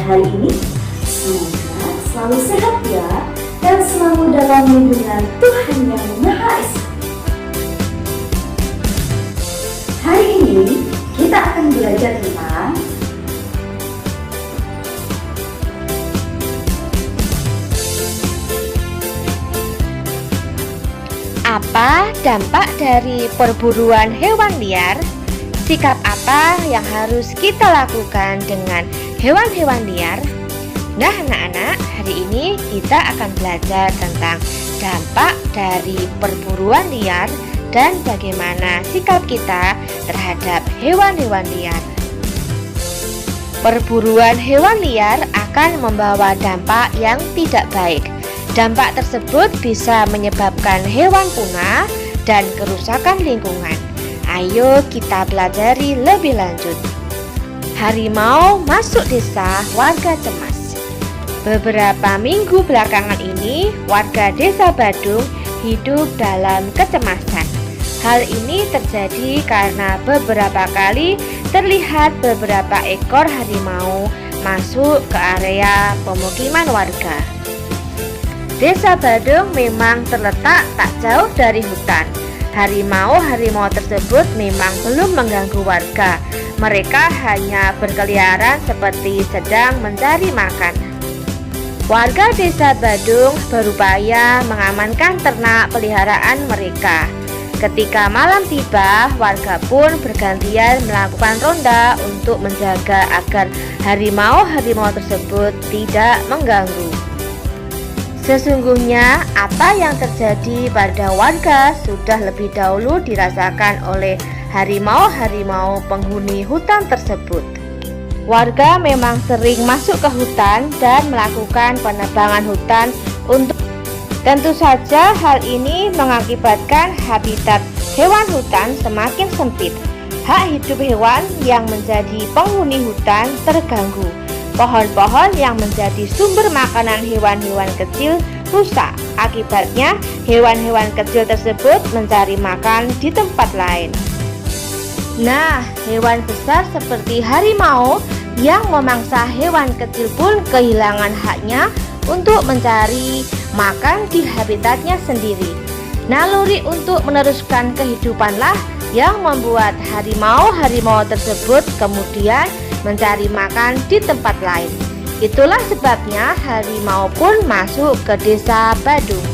hari ini? Semoga selalu sehat ya, dan selalu dalam lindungan Tuhan Yang Maha Esa. Hari ini kita akan belajar tentang apa dampak dari perburuan hewan liar? Sikap apa yang harus kita lakukan dengan hewan-hewan liar? Nah anak-anak, hari ini kita akan belajar tentang dampak dari perburuan liar dan bagaimana sikap kita terhadap hewan-hewan liar. Perburuan hewan liar akan membawa dampak yang tidak baik. Dampak tersebut bisa menyebabkan hewan punah dan kerusakan lingkungan. Ayo kita pelajari lebih lanjut. Harimau masuk desa, warga cemas. Beberapa minggu belakangan ini, warga desa Badung hidup dalam kecemasan. Hal ini terjadi karena beberapa kali terlihat beberapa ekor harimau masuk ke area pemukiman warga. Desa Badung memang terletak tak jauh dari hutan. Harimau-harimau tersebut memang belum mengganggu warga. Mereka hanya berkeliaran seperti sedang mencari makan. Warga desa Badung berupaya mengamankan ternak peliharaan mereka. Ketika malam tiba, warga pun bergantian melakukan ronda untuk menjaga agar harimau-harimau tersebut tidak mengganggu. Sesungguhnya apa yang terjadi pada warga sudah lebih dahulu dirasakan oleh harimau-harimau penghuni hutan tersebut. Warga memang sering masuk ke hutan dan melakukan penebangan hutan untuk tentu saja hal ini mengakibatkan habitat hewan hutan semakin sempit. Hak hidup hewan yang menjadi penghuni hutan terganggu. Pohon-pohon yang menjadi sumber makanan hewan-hewan kecil rusak. Akibatnya, hewan-hewan kecil tersebut mencari makan di tempat lain. Nah, hewan besar seperti harimau yang memangsa hewan kecil pun kehilangan haknya untuk mencari makan di habitatnya sendiri. Naluri untuk meneruskan kehidupanlah yang membuat harimau-harimau tersebut kemudian mencari makan di tempat lain. Itulah sebabnya harimau pun masuk ke desa Badung.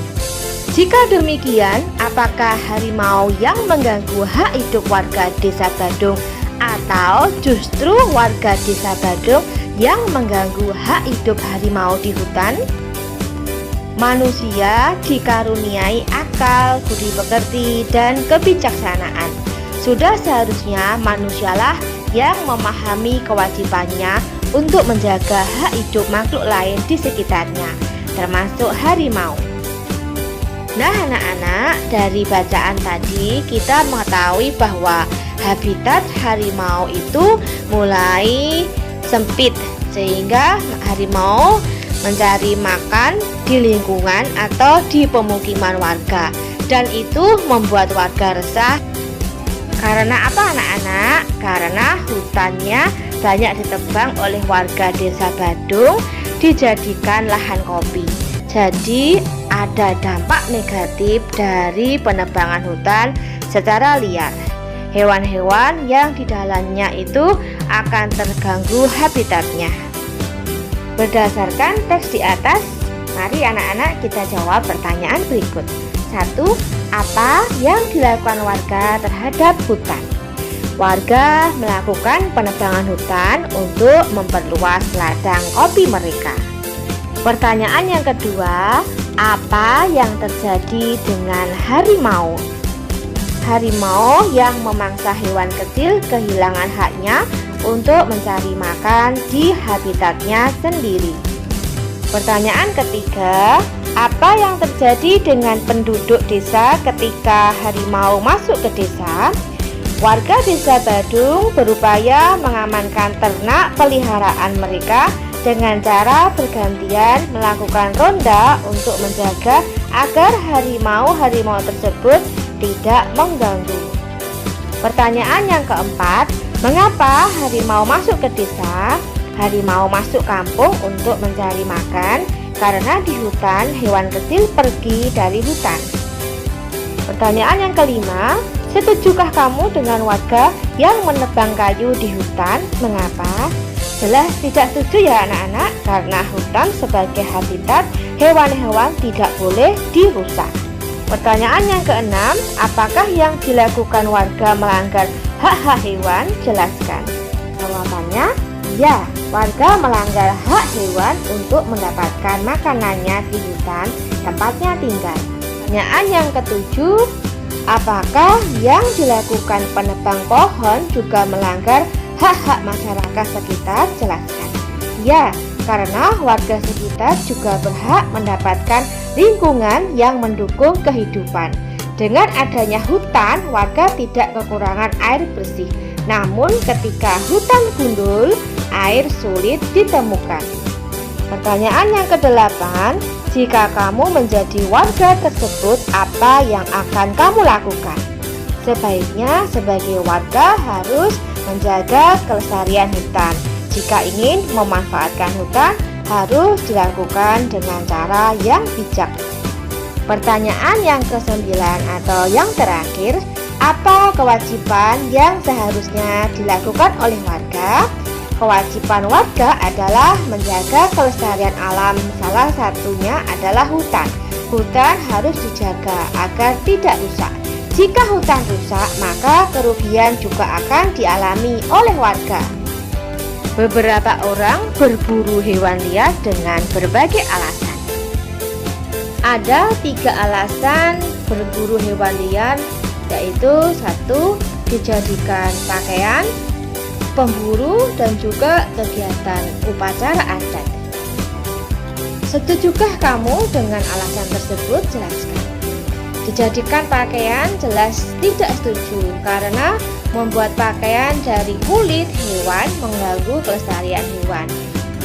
Jika demikian, apakah harimau yang mengganggu hak hidup warga desa Badung atau justru warga desa Badung yang mengganggu hak hidup harimau di hutan? Manusia dikaruniai akal, budi pekerti, dan kebijaksanaan. Sudah seharusnya manusialah yang memahami kewajibannya untuk menjaga hak hidup makhluk lain di sekitarnya, termasuk harimau. Nah anak-anak, dari bacaan tadi kita mengetahui bahwa habitat harimau itu mulai sempit, sehingga harimau mencari makan di lingkungan atau di pemukiman warga, dan itu membuat warga resah. Karena apa anak-anak? Karena hutannya banyak ditebang oleh warga desa Badung dijadikan lahan kopi. Jadi ada dampak negatif dari penebangan hutan secara liar. Hewan-hewan yang di dalamnya itu akan terganggu habitatnya. Berdasarkan teks di atas, mari anak-anak kita jawab pertanyaan berikut. 1. Apa yang dilakukan warga terhadap hutan? Warga melakukan penebangan hutan untuk memperluas ladang kopi mereka. Pertanyaan yang kedua, apa yang terjadi dengan harimau? Harimau yang memangsa hewan kecil kehilangan haknya untuk mencari makan di habitatnya sendiri. Pertanyaan ketiga, apa yang terjadi dengan penduduk desa ketika harimau masuk ke desa? Warga desa Badung berupaya mengamankan ternak peliharaan mereka dengan cara bergantian melakukan ronda untuk menjaga agar harimau-harimau tersebut tidak mengganggu. Pertanyaan yang keempat, mengapa harimau masuk ke desa? harimau masuk kampung untuk mencari makan karena di hutan hewan kecil pergi dari hutan. Pertanyaan yang kelima, setujukah kamu dengan warga yang menebang kayu di hutan? Mengapa? Jelas tidak setuju ya anak-anak, karena hutan sebagai habitat hewan-hewan tidak boleh dirusak. Pertanyaan yang keenam, apakah yang dilakukan warga melanggar hak-hak hewan? Jelaskan. Jawabannya, ya, warga melanggar hak hewan untuk mendapatkan makanannya di hutan tempatnya tinggal. Pertanyaan yang ketujuh, apakah yang dilakukan penebang pohon juga melanggar hak-hak masyarakat sekitar? Jelaskan. Ya, karena warga sekitar juga berhak mendapatkan lingkungan yang mendukung kehidupan. Dengan adanya hutan, warga tidak kekurangan air bersih. Namun ketika hutan gundul, air sulit ditemukan. Pertanyaan yang kedelapan, jika kamu menjadi warga tersebut, apa yang akan kamu lakukan? Sebaiknya sebagai warga harus menjaga kelestarian hutan. Jika ingin memanfaatkan hutan, harus dilakukan dengan cara yang bijak. Pertanyaan yang kesembilan atau yang terakhir, apa kewajiban yang seharusnya dilakukan oleh warga? Kewajiban warga adalah menjaga kelestarian alam, salah satunya adalah hutan. Hutan harus dijaga agar tidak rusak. Jika hutan rusak, maka kerugian juga akan dialami oleh warga. Beberapa orang berburu hewan liar dengan berbagai alasan. Ada 3 alasan berburu hewan liar, yaitu 1. Dijadikan pakaian, pemburu, dan juga kegiatan upacara adat. Setujukah kamu dengan alasan tersebut? Jelaskan. Dijadikan pakaian jelas tidak setuju, karena membuat pakaian dari kulit hewan mengganggu kelestarian hewan.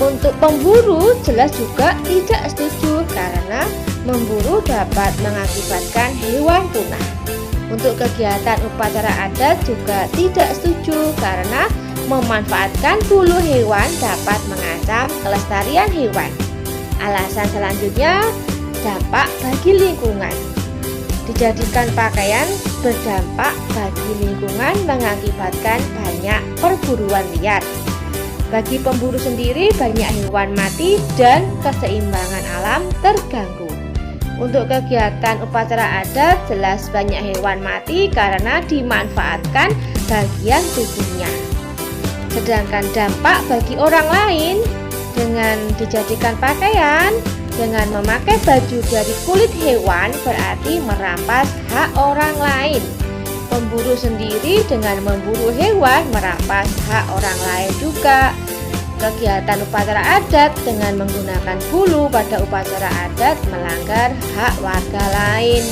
Untuk pemburu jelas juga tidak setuju, karena memburu dapat mengakibatkan hewan punah. Untuk kegiatan upacara adat juga tidak setuju, karena memanfaatkan bulu hewan dapat mengancam kelestarian hewan. Alasan selanjutnya, dampak bagi lingkungan. Dijadikan pakaian berdampak bagi lingkungan, mengakibatkan banyak perburuan liar. Bagi pemburu sendiri, banyak hewan mati dan keseimbangan alam terganggu. Untuk kegiatan upacara adat, jelas banyak hewan mati karena dimanfaatkan bagian tubuhnya. Sedangkan dampak bagi orang lain, dengan dijadikan pakaian, dengan memakai baju dari kulit hewan berarti merampas hak orang lain. Pemburu sendiri dengan memburu hewan merampas hak orang lain juga. Kegiatan upacara adat dengan menggunakan bulu pada upacara adat melanggar hak warga lain.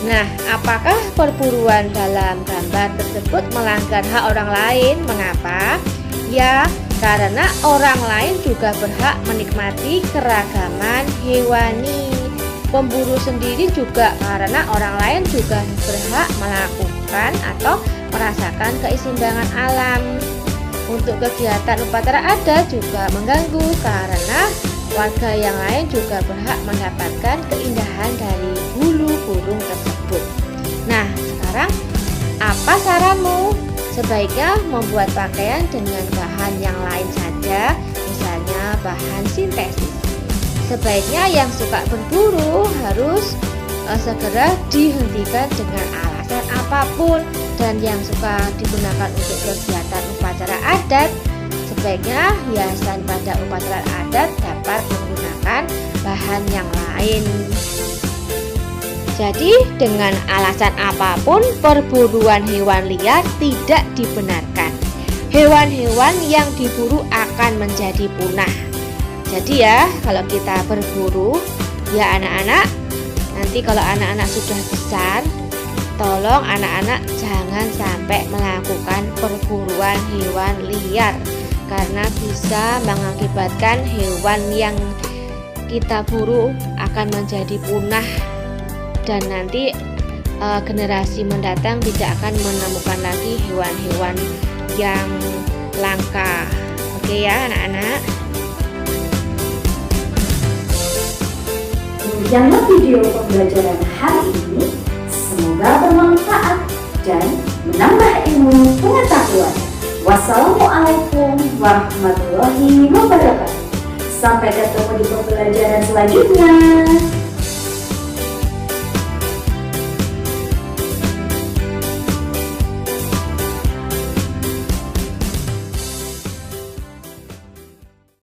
Nah, apakah perburuan dalam gambar tersebut melanggar hak orang lain? Mengapa? Ya, karena orang lain juga berhak menikmati keragaman hewani. Pemburu sendiri juga karena orang lain juga berhak melakukan atau merasakan keseimbangan alam. Untuk kegiatan upacara adat juga mengganggu karena warga yang lain juga berhak mendapatkan keindahan dari bulu burung tersebut. Nah, sekarang apa saranmu? Sebaiknya membuat pakaian dengan bahan yang lain saja, misalnya bahan sintetis. Sebaiknya yang suka berburu harus segera dihentikan dengan alasan apapun, dan yang suka digunakan untuk kegiatan upacara adat, sebaiknya hiasan pada upacara adat dapat menggunakan bahan yang lain. Jadi dengan alasan apapun perburuan hewan liar tidak dibenarkan. Hewan-hewan yang diburu akan menjadi punah. Jadi ya, kalau kita berburu, ya anak-anak, nanti kalau anak-anak sudah besar, tolong anak-anak jangan sampai melakukan perburuan hewan liar, karena bisa mengakibatkan hewan yang kita buru akan menjadi punah, dan nanti generasi mendatang tidak akan menemukan lagi hewan-hewan yang langka. Oke ya anak-anak. Demikianlah video pembelajaran hari ini. Semoga bermanfaat dan menambah ilmu pengetahuan. Wassalamualaikum warahmatullahi wabarakatuh. Sampai ketemu di pembelajaran selanjutnya.